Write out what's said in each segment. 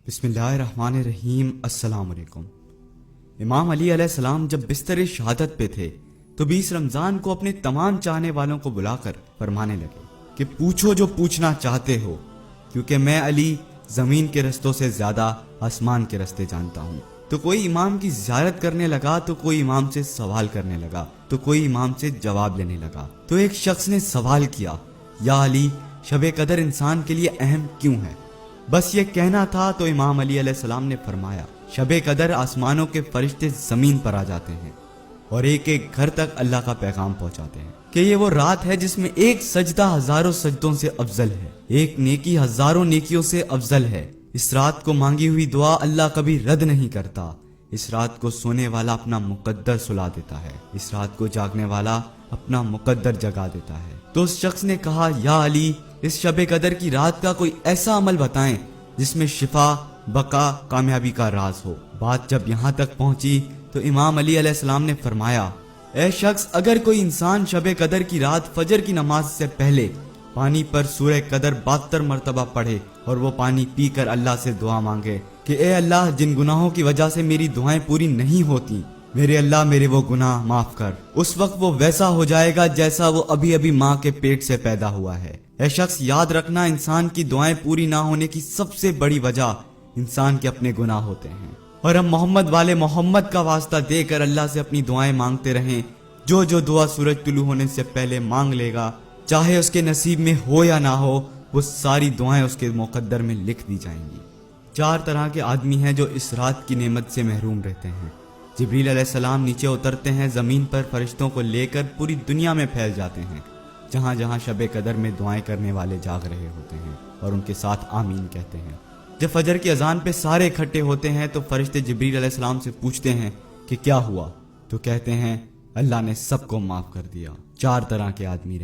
بسم اللہ الرحمن الرحیم۔ السلام علیکم۔ امام علی علیہ السلام جب بستر شہادت پہ تھے تو 20 رمضان کو اپنے تمام چاہنے والوں کو بلا کر فرمانے لگے کہ پوچھو جو پوچھنا چاہتے ہو، کیونکہ میں علی زمین کے رستوں سے زیادہ آسمان کے رستے جانتا ہوں۔ تو کوئی امام کی زیارت کرنے لگا، تو کوئی امام سے سوال کرنے لگا، تو کوئی امام سے جواب لینے لگا۔ تو ایک شخص نے سوال کیا، یا علی، شب قدر انسان کے لیے اہم کیوں ہے؟ بس یہ کہنا تھا تو امام علی علیہ السلام نے فرمایا، شب قدر آسمانوں کے فرشتے زمین پر آ جاتے ہیں اور ایک ایک گھر تک اللہ کا پیغام پہنچاتے ہیں کہ یہ وہ رات ہے جس میں ایک سجدہ ہزاروں سجدوں سے افضل ہے، ایک نیکی ہزاروں نیکیوں سے افضل ہے۔ اس رات کو مانگی ہوئی دعا اللہ کبھی رد نہیں کرتا۔ اس رات کو سونے والا اپنا مقدر سلا دیتا ہے، اس رات کو جاگنے والا اپنا مقدر جگا دیتا ہے۔ تو اس شخص نے کہا، یا علی، اس شب قدر کی رات کا کوئی ایسا عمل بتائیں جس میں شفا، بقا، کامیابی کا راز ہو۔ بات جب یہاں تک پہنچی تو امام علی علیہ السلام نے فرمایا، اے شخص، اگر کوئی انسان شب قدر کی رات فجر کی نماز سے پہلے پانی پر سورہ قدر 72 مرتبہ پڑھے اور وہ پانی پی کر اللہ سے دعا مانگے کہ اے اللہ، جن گناہوں کی وجہ سے میری دعائیں پوری نہیں ہوتی، میرے اللہ میرے وہ گناہ معاف کر، اس وقت وہ ویسا ہو جائے گا جیسا وہ ابھی ابھی ماں کے پیٹ سے پیدا ہوا ہے۔ اے شخص، یاد رکھنا، انسان کی دعائیں پوری نہ ہونے کی سب سے بڑی وجہ انسان کے اپنے گناہ ہوتے ہیں، اور ہم محمد والے محمد کا واسطہ دے کر اللہ سے اپنی دعائیں مانگتے رہیں۔ جو جو دعا سورج طلوع ہونے سے پہلے مانگ لے گا، چاہے اس کے نصیب میں ہو یا نہ ہو، وہ ساری دعائیں اس کے مقدر میں لکھ دی جائیں گی۔ 4 طرح کے آدمی ہیں جو اس رات کی نعمت سے محروم رہتے ہیں۔ جبریل علیہ السلام نیچے اترتے ہیں، زمین پر فرشتوں کو لے کر پوری دنیا میں پھیل جاتے ہیں، جہاں جہاں شب قدر میں دعائیں کرنے والے جاگ رہے ہوتے ہیں اور ان کے ساتھ آمین کہتے ہیں۔ جب فجر کی اذان پہ سارے اکٹھے ہوتے ہیں تو فرشتے جبریل علیہ السلام سے پوچھتے ہیں کہ کیا ہوا؟ تو کہتے ہیں، اللہ نے سب کو معاف کر دیا، 4 طرح کے آدمی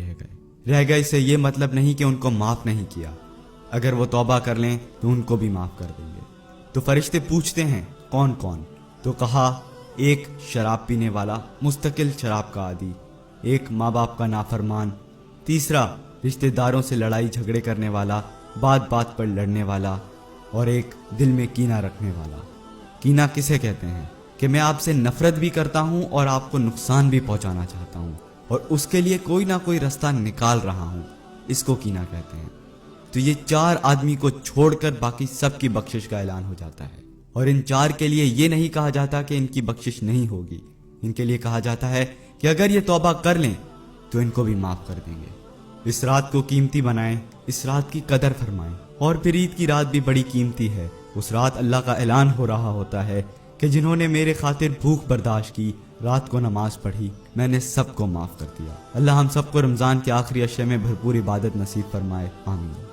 رہ گئے سے یہ مطلب نہیں کہ ان کو معاف نہیں کیا، اگر وہ توبہ کر لیں تو ان کو بھی معاف کر دیں گے۔ تو فرشتے پوچھتے ہیں، کون کون؟ تو کہا، ایک شراب پینے والا، مستقل شراب کا عادی، ایک ماں باپ کا نافرمان، تیسرا رشتہ داروں سے لڑائی جھگڑے کرنے والا، بات بات پر لڑنے والا، اور ایک دل میں کینہ رکھنے والا۔ کینہ کسے کہتے ہیں؟ کہ میں آپ سے نفرت بھی کرتا ہوں اور آپ کو نقصان بھی پہنچانا چاہتا ہوں اور اس کے لیے کوئی نہ کوئی رستہ نکال رہا ہوں، اس کو کینہ کہتے ہیں۔ تو یہ 4 آدمی کو چھوڑ کر باقی سب کی بخشش کا اعلان ہو جاتا ہے، اور ان 4 کے لیے یہ نہیں کہا جاتا کہ ان کی بخشش نہیں ہوگی، ان کے لیے کہا جاتا ہے کہ اگر یہ توبہ کر لیں تو ان کو بھی معاف کر دیں گے۔ اس رات کو قیمتی بنائیں، اس رات کی قدر فرمائیں۔ اور پھر عید کی رات بھی بڑی قیمتی ہے۔ اس رات اللہ کا اعلان ہو رہا ہوتا ہے کہ جنہوں نے میرے خاطر بھوک برداشت کی، رات کو نماز پڑھی، میں نے سب کو معاف کر دیا۔ اللہ ہم سب کو رمضان کے آخری عشرے میں بھرپور عبادت نصیب فرمائے، آمین۔